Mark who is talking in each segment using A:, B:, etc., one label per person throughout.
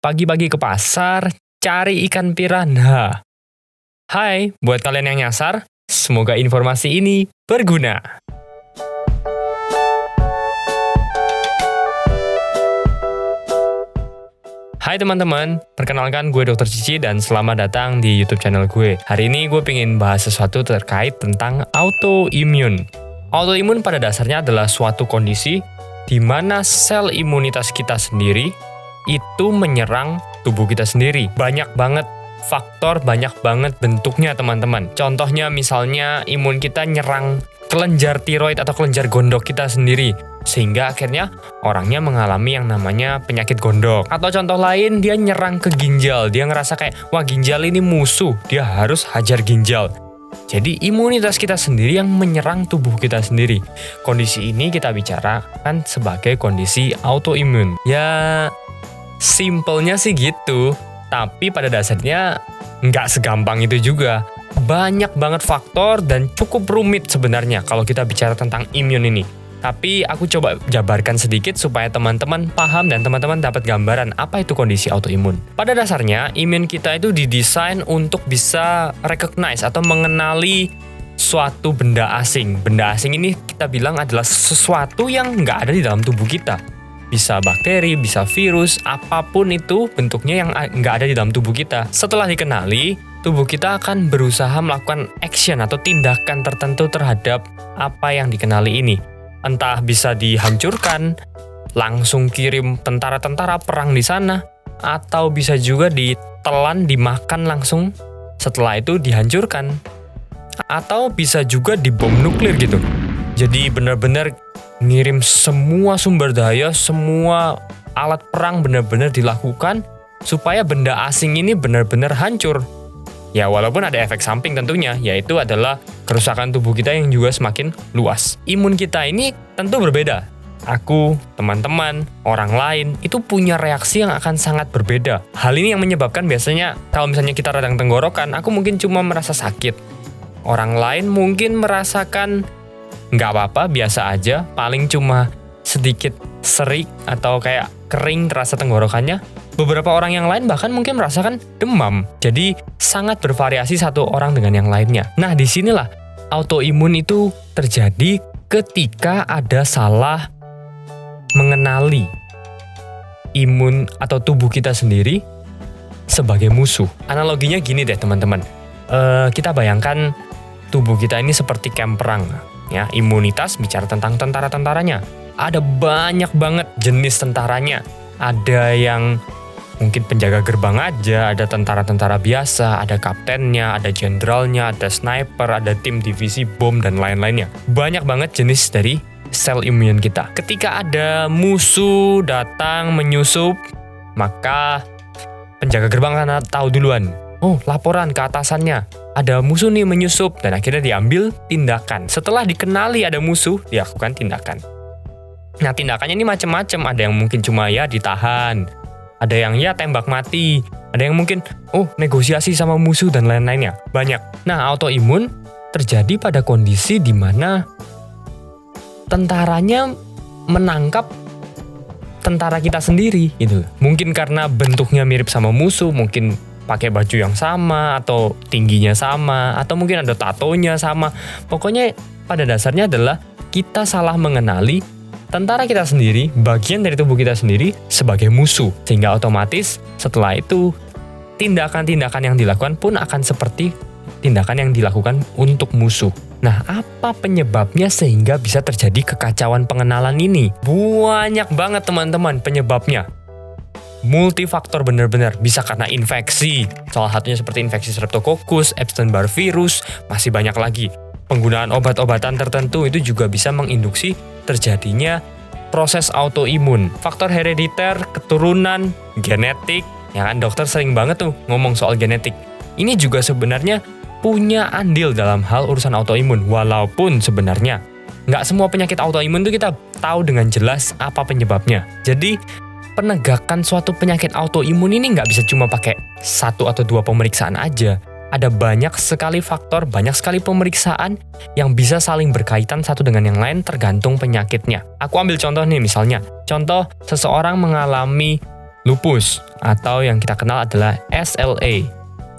A: Pagi-pagi ke pasar, cari ikan piranha. Hai, buat kalian yang nyasar, semoga informasi ini berguna. Hai teman-teman, perkenalkan gue Dr. Cici dan selamat datang di YouTube channel gue. Hari ini gue pengen bahas sesuatu terkait tentang autoimun. Autoimun pada dasarnya adalah suatu kondisi di mana sel imunitas kita sendiri itu menyerang tubuh kita sendiri. Banyak banget faktor, banyak banget bentuknya teman-teman. Contohnya misalnya imun kita nyerang kelenjar tiroid atau kelenjar gondok kita sendiri, sehingga akhirnya orangnya mengalami yang namanya penyakit gondok. Atau contoh lain, dia nyerang ke ginjal, dia ngerasa kayak, wah ginjal ini musuh, dia harus hajar ginjal. Jadi imunitas kita sendiri yang menyerang tubuh kita sendiri. Kondisi ini kita bicarakan sebagai kondisi autoimun. Ya, simpelnya sih gitu, tapi pada dasarnya nggak segampang itu juga. Banyak banget faktor dan cukup rumit sebenarnya kalau kita bicara tentang imun ini. Tapi aku coba jabarkan sedikit supaya teman-teman paham dan teman-teman dapat gambaran apa itu kondisi autoimun. Pada dasarnya, imun kita itu didesain untuk bisa recognize atau mengenali suatu benda asing. Benda asing ini kita bilang adalah sesuatu yang nggak ada di dalam tubuh kita. Bisa bakteri, bisa virus, apapun itu bentuknya yang nggak ada di dalam tubuh kita. Setelah dikenali, tubuh kita akan berusaha melakukan action atau tindakan tertentu terhadap apa yang dikenali ini. Entah bisa dihancurkan, langsung kirim tentara-tentara perang di sana, atau bisa juga ditelan, dimakan langsung, setelah itu dihancurkan. Atau bisa juga dibom nuklir gitu. Jadi benar-benar ngirim semua sumber daya, semua alat perang benar-benar dilakukan supaya benda asing ini benar-benar hancur. Ya walaupun ada efek samping tentunya, yaitu adalah kerusakan tubuh kita yang juga semakin luas. Imun kita ini tentu berbeda. Aku, teman-teman, orang lain itu punya reaksi yang akan sangat berbeda. Hal ini yang menyebabkan biasanya kalau misalnya kita radang tenggorokan, aku mungkin cuma merasa sakit. Orang lain mungkin merasakan nggak apa-apa, biasa aja, paling cuma sedikit serik atau kayak kering terasa tenggorokannya. Beberapa orang yang lain bahkan mungkin merasakan demam. Jadi sangat bervariasi satu orang dengan yang lainnya. Nah, disinilah autoimun itu terjadi ketika ada salah mengenali imun atau tubuh kita sendiri sebagai musuh. Analoginya gini deh teman-teman. Kita bayangkan tubuh kita ini seperti kamp perang. Ya, imunitas bicara tentang tentara-tentaranya. Ada banyak banget jenis tentaranya. Ada yang mungkin penjaga gerbang aja, ada tentara-tentara biasa, ada kaptennya, ada jenderalnya, ada sniper, ada tim divisi bom, dan lain-lainnya. Banyak banget jenis dari sel imun kita. Ketika ada musuh datang menyusup, maka penjaga gerbang akan tahu duluan. Oh, laporan ke atasannya. Ada musuh nih menyusup, dan akhirnya diambil tindakan. Setelah dikenali ada musuh, dilakukan tindakan. Nah, tindakannya ini macam-macam. Ada yang mungkin cuma ya ditahan, ada yang ya tembak mati, ada yang mungkin negosiasi sama musuh dan lain-lainnya. Banyak. Nah, autoimun terjadi pada kondisi di mana tentaranya menangkap tentara kita sendiri gitu. Mungkin karena bentuknya mirip sama musuh, mungkin pakai baju yang sama atau tingginya sama, atau mungkin ada tatonya sama. Pokoknya pada dasarnya adalah kita salah mengenali tentara kita sendiri, bagian dari tubuh kita sendiri sebagai musuh. Sehingga otomatis setelah itu tindakan-tindakan yang dilakukan pun akan seperti tindakan yang dilakukan untuk musuh. Nah, apa penyebabnya sehingga bisa terjadi kekacauan pengenalan ini? Banyak banget teman-teman penyebabnya. Multifaktor benar-benar, bisa karena infeksi. Salah satunya seperti infeksi Streptococcus, Epstein-Barr virus, masih banyak lagi. Penggunaan obat-obatan tertentu itu juga bisa menginduksi terjadinya proses autoimun. Faktor herediter, keturunan, genetik, ya kan dokter sering banget tuh ngomong soal genetik. Ini juga sebenarnya punya andil dalam hal urusan autoimun, walaupun sebenarnya nggak semua penyakit autoimun tuh kita tahu dengan jelas apa penyebabnya. Jadi penegakan suatu penyakit autoimun ini nggak bisa cuma pakai 1 atau 2 pemeriksaan aja. Ada banyak sekali faktor, banyak sekali pemeriksaan yang bisa saling berkaitan satu dengan yang lain tergantung penyakitnya. Aku ambil contoh nih misalnya. Contoh, seseorang mengalami lupus, atau yang kita kenal adalah SLE,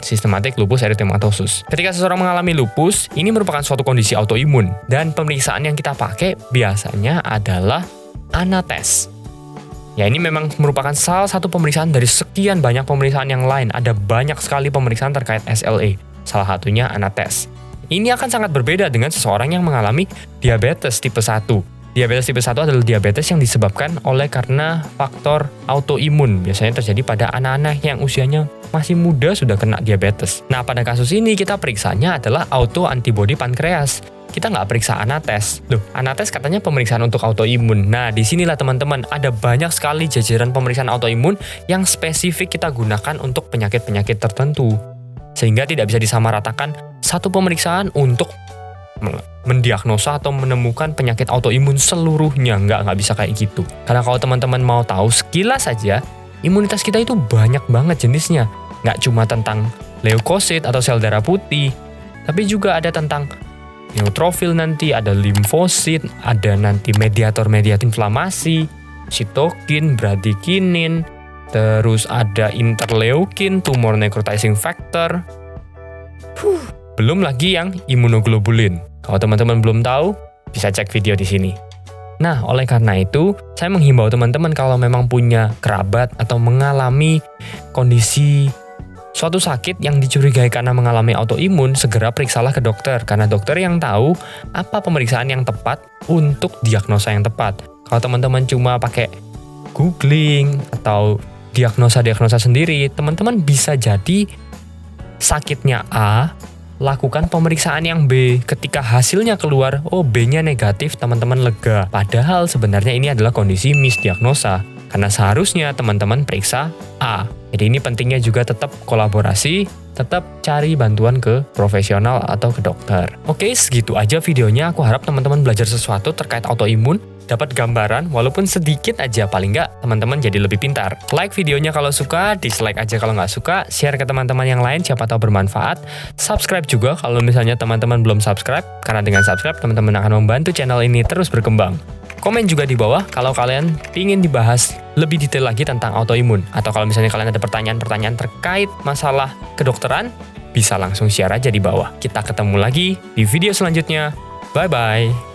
A: Systematic Lupus Erythematosus. Ketika seseorang mengalami lupus, ini merupakan suatu kondisi autoimun, dan pemeriksaan yang kita pakai biasanya adalah ANA-tes. Ya, ini memang merupakan salah satu pemeriksaan dari sekian banyak pemeriksaan yang lain. Ada banyak sekali pemeriksaan terkait SLE, salah satunya ANA-tes. Ini akan sangat berbeda dengan seseorang yang mengalami diabetes tipe 1. Diabetes tipe 1 adalah diabetes yang disebabkan karena faktor autoimun. Biasanya terjadi pada anak-anak yang usianya masih muda sudah kena diabetes. Nah, pada kasus ini kita periksanya adalah autoantibody pankreas. Kita nggak periksa ANA-tes. Loh, ANA-tes katanya pemeriksaan untuk autoimun. Nah, disinilah teman-teman, ada banyak sekali jajaran pemeriksaan autoimun yang spesifik kita gunakan untuk penyakit-penyakit tertentu. Sehingga tidak bisa disamaratakan satu pemeriksaan untuk mendiagnosa atau menemukan penyakit autoimun seluruhnya. Nggak bisa kayak gitu. Karena kalau teman-teman mau tahu sekilas saja, imunitas kita itu banyak banget jenisnya. Nggak cuma tentang leukosit atau sel darah putih, tapi juga ada tentang neutrofil, nanti ada limfosit, ada nanti mediator-mediator inflamasi, sitokin, bradikinin, terus ada interleukin, tumor necrotizing factor. Belum lagi yang imunoglobulin. Kalau teman-teman belum tahu, bisa cek video di sini. Nah, oleh karena itu, saya menghimbau teman-teman kalau memang punya kerabat atau mengalami kondisi suatu sakit yang dicurigai karena mengalami autoimun, segera periksalah ke dokter, karena dokter yang tahu apa pemeriksaan yang tepat untuk diagnosa yang tepat. Kalau teman-teman cuma pakai googling atau diagnosa sendiri, teman-teman bisa jadi sakitnya A, lakukan pemeriksaan yang B. Ketika hasilnya keluar, oh B-nya negatif, teman-teman lega. Padahal sebenarnya ini adalah kondisi misdiagnosa. Karena seharusnya teman-teman periksa A. Jadi ini pentingnya juga tetap kolaborasi, tetap cari bantuan ke profesional atau ke dokter. Oke, segitu aja videonya. Aku harap teman-teman belajar sesuatu terkait autoimun, dapat gambaran, walaupun sedikit aja, paling nggak teman-teman jadi lebih pintar. Like videonya kalau suka, dislike aja kalau nggak suka, share ke teman-teman yang lain, siapa tahu bermanfaat. Subscribe juga kalau misalnya teman-teman belum subscribe, karena dengan subscribe teman-teman akan membantu channel ini terus berkembang. Komen juga di bawah kalau kalian ingin dibahas lebih detail lagi tentang autoimun. Atau kalau misalnya kalian ada pertanyaan-pertanyaan terkait masalah kedokteran, bisa langsung share aja di bawah. Kita ketemu lagi di video selanjutnya. Bye-bye.